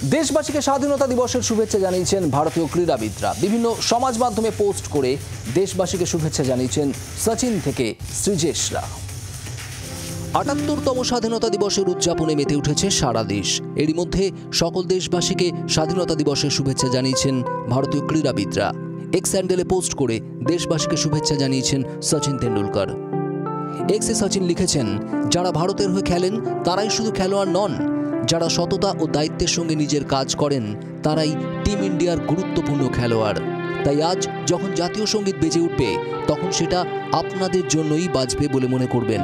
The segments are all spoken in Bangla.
দেশবাসীকে স্বাধীনতা দিবসের শুভেচ্ছা জানিয়েছেন ভারতীয় ক্রীড়াবিদরা। বিভিন্ন সমাজ মাধ্যমে পোস্ট করে দেশবাসীকে শুভেচ্ছা জানিয়েছেন সচিন থেকে শ্রীজেশরা। ৭৮তম স্বাধীনতা দিবসের উদযাপনে মেতে উঠেছে সারা দেশ। এরই মধ্যে সকল দেশবাসীকে স্বাধীনতা দিবসের শুভেচ্ছা জানিয়েছেন ভারতীয় ক্রীড়াবিদরা। এক্স হ্যান্ডেলে পোস্ট করে দেশবাসীকে শুভেচ্ছা জানিয়েছেন সচিন তেন্ডুলকর। এক্সে সচিন লিখেছেন, যারা ভারতের হয়ে খেলেন তারাই শুধু খেলোয়াড় নন, যারা সততা ও দায়িত্বের সঙ্গে নিজের কাজ করেন তারাই টিম ইন্ডিয়ার গুরুত্বপূর্ণ খেলোয়াড়। তাই আজ যখন জাতীয় সঙ্গীত বেজে উঠবে তখন সেটা আপনাদের জন্যই বাজবে বলে মনে করবেন।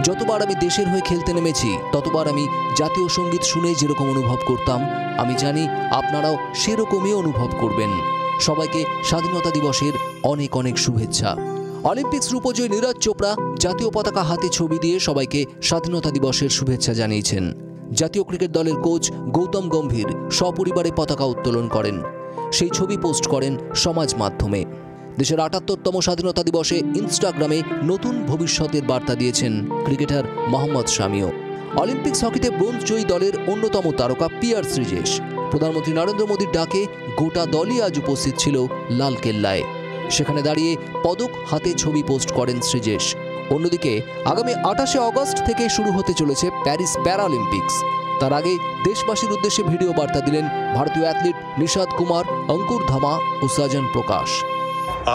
যতবার আমি দেশের হয়ে খেলতে নেমেছি ততবার আমি জাতীয় সঙ্গীত শুনে যেরকম অনুভব করতাম, আমি জানি আপনারাও সেরকমই অনুভব করবেন। সবাইকে স্বাধীনতা দিবসের অনেক অনেক শুভেচ্ছা। অলিম্পিক্স রূপজয়ী নীরজ চোপড়া জাতীয় পতাকা হাতে ছবি দিয়ে সবাইকে স্বাধীনতা দিবসের শুভেচ্ছা জানিয়েছেন। জাতীয় ক্রিকেট দলের কোচ গৌতম গম্ভীর সপরিবারে পতাকা উত্তোলন করেন। সেই ছবি পোস্ট করেন সমাজ মাধ্যমে। দেশের ৭৮তম স্বাধীনতা দিবসে ইনস্টাগ্রামে নতুন ভবিষ্যতের বার্তা দিয়েছেন ক্রিকেটার মোহাম্মদ শামিও। অলিম্পিক্স হকিতে ব্রোঞ্জ জয়ী দলের অন্যতম তারকা পিয়ার শ্রীজেশ। প্রধানমন্ত্রী নরেন্দ্র মোদীর ডাকে গোটা দলই আজ উপস্থিত ছিল লালকেল্লায়। সেখানে দাঁড়িয়ে পদক হাতে ছবি পোস্ট করেন শ্রীজেশ। অন্যদিকে আগামী ২৮শে অগস্ট থেকে শুরু হতে চলেছে প্যারিস প্যারালিম্পিক্স। তার আগে দেশবাসীর উদ্দেশ্যে ভিডিও বার্তা দিলেন ভারতীয় অ্যাথলিট নিশাদ কুমার, অঙ্কুর ধামা ও সাজন প্রকাশ।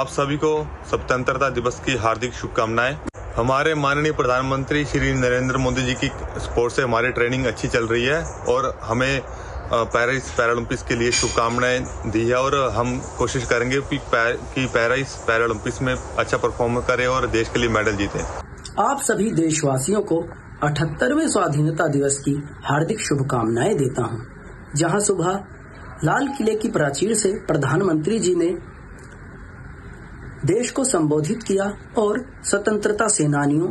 आप सभी को स्वतंत्रता दिवस की हार्दिक शुभकामनाएं। हमारे माननीय प्रधानमंत्री श्री नरेंद्र मोदी जी की सपोर्ट से हमारी ट्रेनिंग अच्छी चल रही है और हमें पेरिस पैरालंपिक्स के लिए शुभकामनाएं दी है और हम कोशिश करेंगे कि पेरिस पैरालंपिक्स में अच्छा परफॉर्म करें और देश के लिए मेडल जीतें। आप सभी देशवासियों को 78वें स्वाधीनता दिवस की हार्दिक शुभकामनाएं देता हूं। जहां सुबह लाल किले की प्राचीर से प्रधानमंत्री जी ने देश को संबोधित किया और स्वतंत्रता सेनानियों,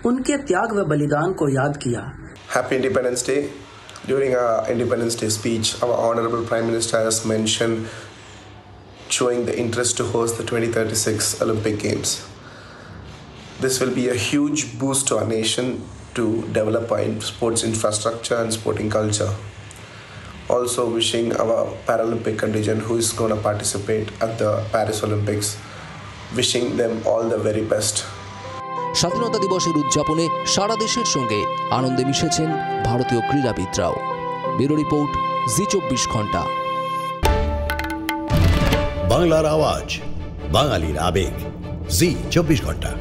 उनके त्याग व बलिदान को याद किया। Happy Independence Day. During our Independence Day speech, our Honorable Prime Minister has mentioned showing the interest to host the 2036 Olympic Games. This will be a huge boost to our nation to develop our sports infrastructure and sporting culture. Also wishing our Paralympic contingent who is going to participate at the Paris Olympics, wishing them all the very best. স্বাধীনতা দিবসের উদযাপনে সারা দেশের সঙ্গে আনন্দে মিশেছেন ভারতীয় ক্রীড়াবিদরাও। ব্যুরো রিপোর্ট, জি24 ঘন্টা। বাংলার আওয়াজ, বাঙালির আবেগ, জি24 ঘন্টা।